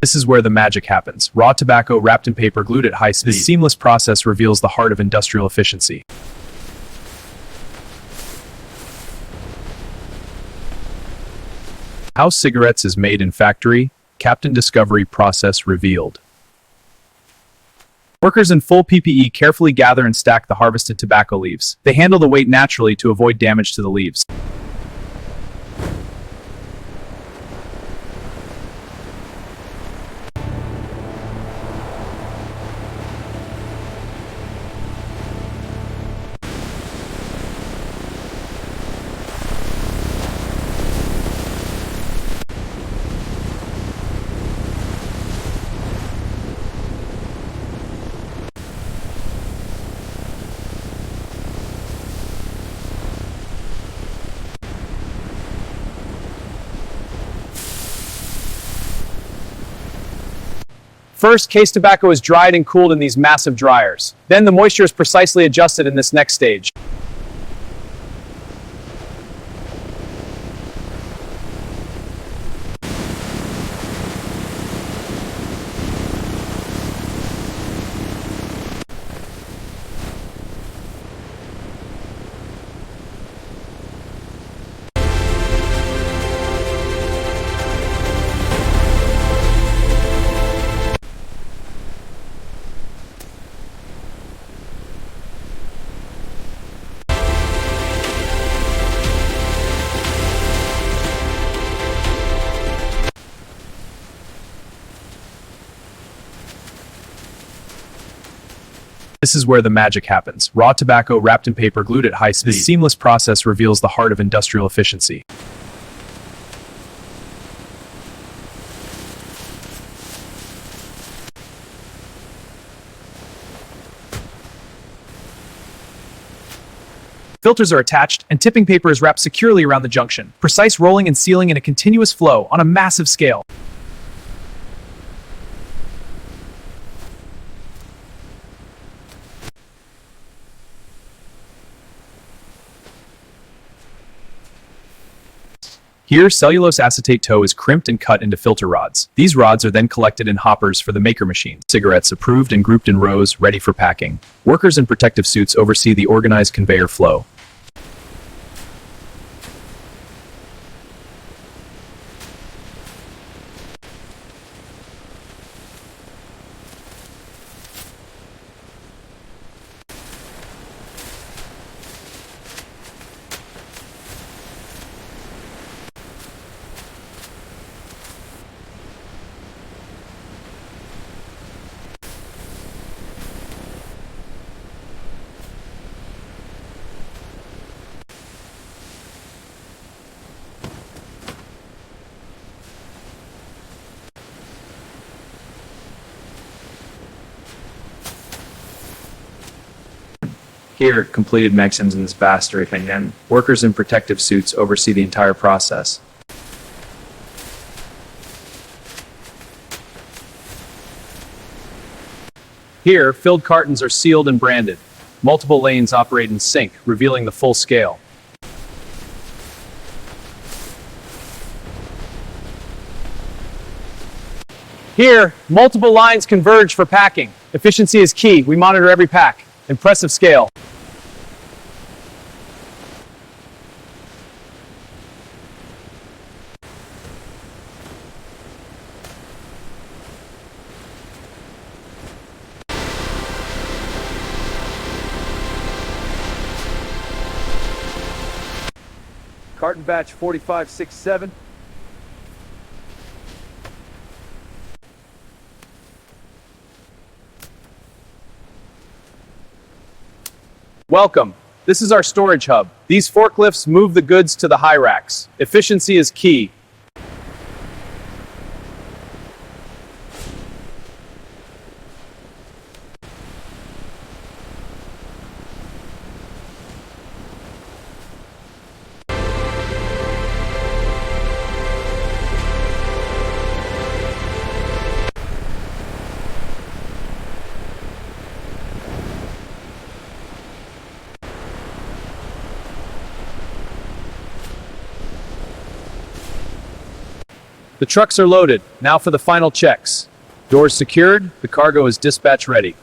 This is where the magic happens. Raw tobacco wrapped in paper glued at high speed. This seamless process reveals the heart of industrial efficiency. How cigarettes is made in factory, Captain Discovery process revealed. Workers in full PPE carefully gather and stack the harvested tobacco leaves. They handle the weight naturally to avoid damage to the leaves. First, case tobacco is dried and cooled in these massive dryers. Then the moisture is precisely adjusted in this next stage. This is where the magic happens. Raw tobacco wrapped in paper glued at high speed. This seamless process reveals the heart of industrial efficiency. Filters are attached, and tipping paper is wrapped securely around the junction. Precise rolling and sealing in a continuous flow on a massive scale. Here, cellulose acetate tow is crimped and cut into filter rods. These rods are then collected in hoppers for the maker machine. Cigarettes approved and grouped in rows, ready for packing. Workers in protective suits oversee the organized conveyor flow. Here, completed maxims in this vast and workers in protective suits oversee the entire process. Here, filled cartons are sealed and branded. Multiple lanes operate in sync, revealing the full scale. Here, multiple lines converge for packing. Efficiency is key. We monitor every pack. Impressive scale. Carton batch 4567. Welcome. This is our storage hub. These forklifts move the goods to the high racks. Efficiency is key. The trucks are loaded. Now for the final checks. Doors secured. The cargo is dispatch ready.